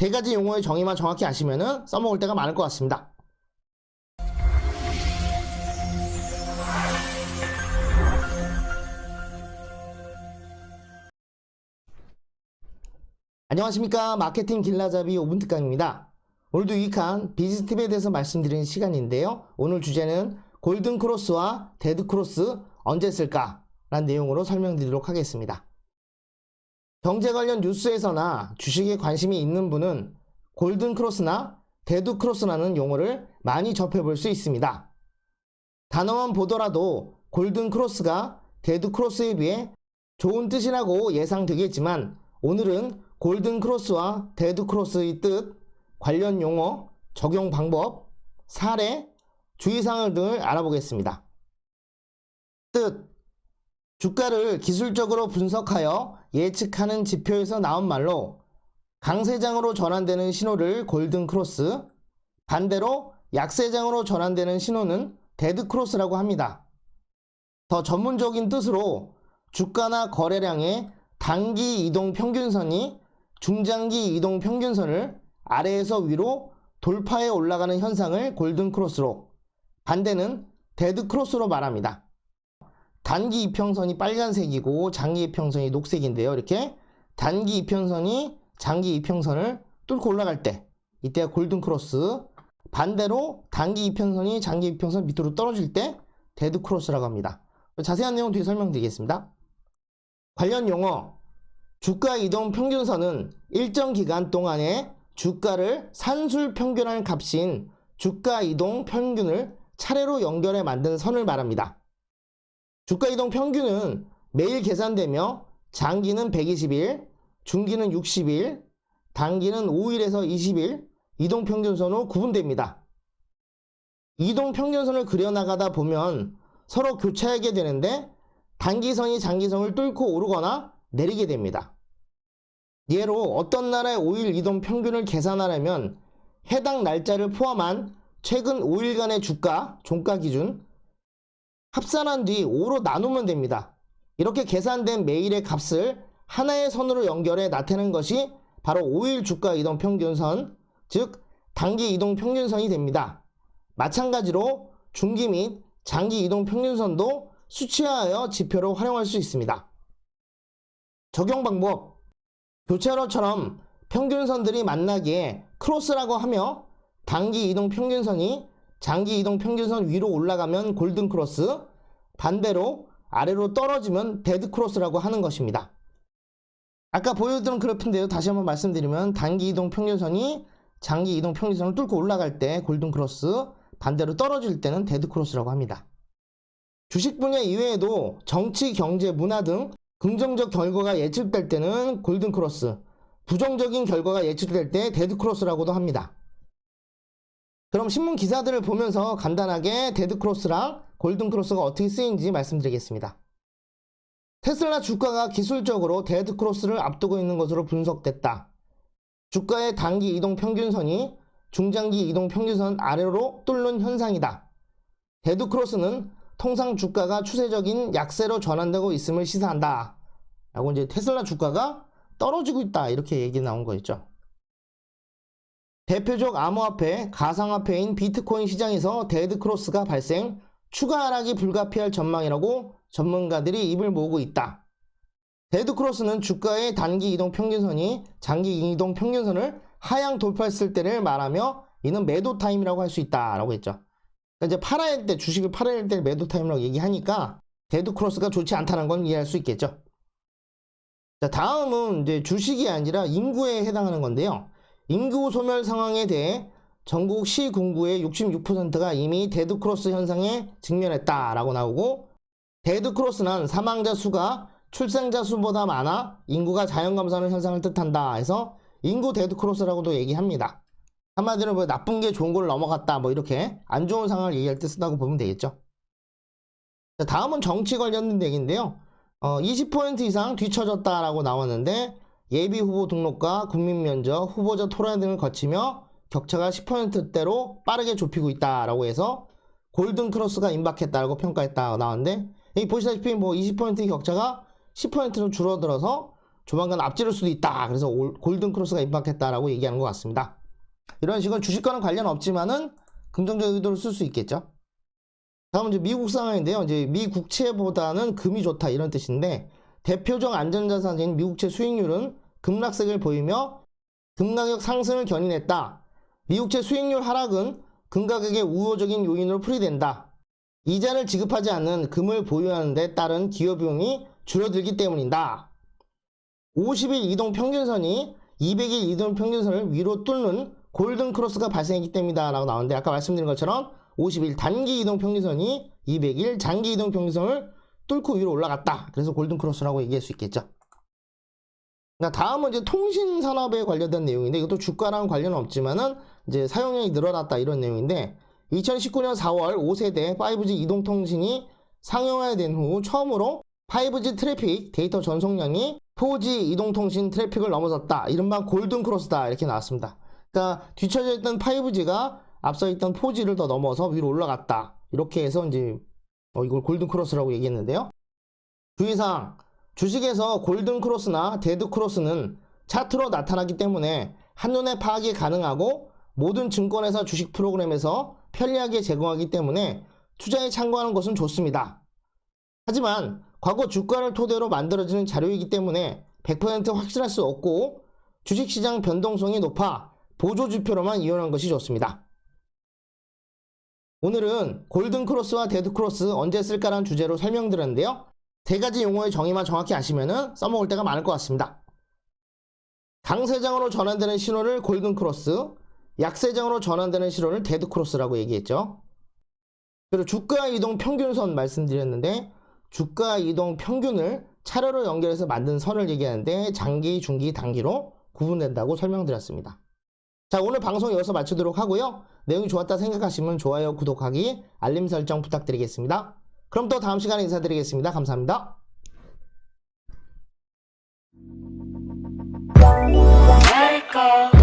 세 가지 용어의 정의만 정확히 아시면은 써먹을 때가 많을 것 같습니다. 안녕하십니까. 마케팅 길라잡이 5분 특강입니다. 오늘도 유익한 비즈니스 팁에 대해서 말씀드리는 시간인데요. 오늘 주제는 골든 크로스와 데드 크로스 언제 쓸까? 라는 내용으로 설명드리도록 하겠습니다. 경제 관련 뉴스에서나 주식에 관심이 있는 분은 골든 크로스나 데드 크로스라는 용어를 많이 접해볼 수 있습니다. 단어만 보더라도 골든 크로스가 데드 크로스에 비해 좋은 뜻이라고 예상되겠지만 오늘은 골든 크로스와 데드 크로스의 뜻, 관련 용어, 적용 방법, 사례, 주의사항 등을 알아보겠습니다. 뜻, 주가를 기술적으로 분석하여 예측하는 지표에서 나온 말로 강세장으로 전환되는 신호를 골든 크로스, 반대로 약세장으로 전환되는 신호는 데드 크로스라고 합니다. 더 전문적인 뜻으로 주가나 거래량의 단기 이동 평균선이 중장기 이동 평균선을 아래에서 위로 돌파해 올라가는 현상을 골든 크로스로, 반대는 데드 크로스로 말합니다. 단기 이평선이 빨간색이고 장기 이평선이 녹색인데요. 이렇게 단기 이평선이 장기 이평선을 뚫고 올라갈 때 이때가 골든 크로스, 반대로 단기 이평선이 장기 이평선 밑으로 떨어질 때 데드 크로스라고 합니다. 자세한 내용 뒤에 설명드리겠습니다. 관련 용어, 주가 이동 평균선은 일정 기간 동안에 주가를 산술 평균한 값인 주가 이동 평균을 차례로 연결해 만든 선을 말합니다. 주가 이동 평균은 매일 계산되며 장기는 120일, 중기는 60일, 단기는 5일에서 20일 이동 평균선으로 구분됩니다. 이동 평균선을 그려나가다 보면 서로 교차하게 되는데 단기선이 장기선을 뚫고 오르거나 내리게 됩니다. 예로 어떤 나라의 5일 이동 평균을 계산하려면 해당 날짜를 포함한 최근 5일간의 주가, 종가 기준 합산한 뒤 5로 나누면 됩니다. 이렇게 계산된 매일의 값을 하나의 선으로 연결해 나타내는 것이 바로 5일 주가 이동 평균선, 즉 단기 이동 평균선이 됩니다. 마찬가지로 중기 및 장기 이동 평균선도 수치화하여 지표로 활용할 수 있습니다. 적용 방법, 교차로처럼 평균선들이 만나기에 크로스라고 하며 단기 이동 평균선이 장기 이동 평균선 위로 올라가면 골든 크로스, 반대로 아래로 떨어지면 데드 크로스라고 하는 것입니다. 아까 보여드린 그래프인데요. 다시 한번 말씀드리면 단기 이동 평균선이 장기 이동 평균선을 뚫고 올라갈 때 골든 크로스, 반대로 떨어질 때는 데드 크로스라고 합니다. 주식 분야 이외에도 정치, 경제, 문화 등 긍정적 결과가 예측될 때는 골든 크로스, 부정적인 결과가 예측될 때 데드 크로스라고도 합니다. 그럼 신문 기사들을 보면서 간단하게 데드 크로스랑 골든 크로스가 어떻게 쓰이는지 말씀드리겠습니다. 테슬라 주가가 기술적으로 데드 크로스를 앞두고 있는 것으로 분석됐다. 주가의 단기 이동 평균선이 중장기 이동 평균선 아래로 뚫는 현상이다. 데드 크로스는 통상 주가가 추세적인 약세로 전환되고 있음을 시사한다. 라고 이제 테슬라 주가가 떨어지고 있다. 이렇게 얘기 나온 거였죠. 대표적 암호화폐, 가상화폐인 비트코인 시장에서 데드 크로스가 발생, 추가 하락이 불가피할 전망이라고 전문가들이 입을 모으고 있다. 데드 크로스는 주가의 단기 이동 평균선이 장기 이동 평균선을 하향 돌파했을 때를 말하며 이는 매도 타임이라고 할 수 있다라고 했죠. 그러니까 이제 팔아야 할 때, 주식을 팔아야 할 때 매도 타임이라고 얘기하니까 데드 크로스가 좋지 않다는 건 이해할 수 있겠죠. 자, 다음은 이제 주식이 아니라 인구에 해당하는 건데요. 인구 소멸 상황에 대해 전국 시군구의 66%가 이미 데드 크로스 현상에 직면했다라고 나오고, 데드 크로스는 사망자 수가 출생자 수보다 많아 인구가 자연 감소하는 현상을 뜻한다 해서 인구 데드 크로스라고도 얘기합니다. 한마디로 뭐 나쁜 게 좋은 걸 넘어갔다, 뭐 이렇게 안 좋은 상황을 얘기할 때 쓰다고 보면 되겠죠. 자, 다음은 정치 관련된 얘기인데요. 20% 이상 뒤처졌다라고 나왔는데 예비 후보 등록과 국민 면접, 후보자 토론 등을 거치며 격차가 10%대로 빠르게 좁히고 있다라고 해서 골든 크로스가 임박했다라고 평가했다고 나왔는데, 여기 보시다시피 뭐 20% 격차가 10%로 줄어들어서 조만간 앞지를 수도 있다. 그래서 골든 크로스가 임박했다라고 얘기하는 것 같습니다. 이런 식은 주식과는 관련 없지만은 긍정적 의도를 쓸 수 있겠죠. 다음은 이제 미국 상황인데요. 이제 미 국채보다는 금이 좋다 이런 뜻인데, 대표적 안전자산인 미국채 수익률은 급락세를 보이며 금 가격 상승을 견인했다. 미국채 수익률 하락은 금 가격의 우호적인 요인으로 풀이된다. 이자를 지급하지 않는 금을 보유하는 데 따른 기여비용이 줄어들기 때문이다. 50일 이동 평균선이 200일 이동 평균선을 위로 뚫는 골든 크로스가 발생했기 때문이다 라고 나오는데, 아까 말씀드린 것처럼 50일 단기 이동 평균선이 200일 장기 이동 평균선을 뚫고 위로 올라갔다. 그래서 골든 크로스라고 얘기할 수 있겠죠. 다음은 이제 통신 산업에 관련된 내용인데, 이것도 주가랑 관련은 없지만은 이제 사용량이 늘어났다 이런 내용인데, 2019년 4월 5세대 5G 이동통신이 상용화된 후 처음으로 5G 트래픽 데이터 전송량이 4G 이동통신 트래픽을 넘어섰다. 이른바 골든 크로스다 이렇게 나왔습니다. 그러니까 뒤처져 있던 5G가 앞서 있던 4G를 더 넘어서 위로 올라갔다. 이렇게 해서 이제 이걸 골든 크로스라고 얘기했는데요. 주의사항, 주식에서 골든 크로스나 데드 크로스는 차트로 나타나기 때문에 한눈에 파악이 가능하고 모든 증권회사 주식 프로그램에서 편리하게 제공하기 때문에 투자에 참고하는 것은 좋습니다. 하지만 과거 주가를 토대로 만들어지는 자료이기 때문에 100% 확실할 수 없고 주식시장 변동성이 높아 보조지표로만 이용하는 것이 좋습니다. 오늘은 골든 크로스와 데드 크로스 언제 쓸까라는 주제로 설명드렸는데요. 세 가지 용어의 정의만 정확히 아시면은 써먹을 때가 많을 것 같습니다. 강세장으로 전환되는 신호를 골든 크로스, 약세장으로 전환되는 신호를 데드 크로스라고 얘기했죠. 그리고 주가 이동 평균선 말씀드렸는데, 주가 이동 평균을 차례로 연결해서 만든 선을 얘기하는데 장기, 중기, 단기로 구분된다고 설명드렸습니다. 자, 오늘 방송 여기서 마치도록 하고요. 내용이 좋았다 생각하시면 좋아요, 구독하기, 알림 설정 부탁드리겠습니다. 그럼 또 다음 시간에 인사드리겠습니다. 감사합니다. Let it go.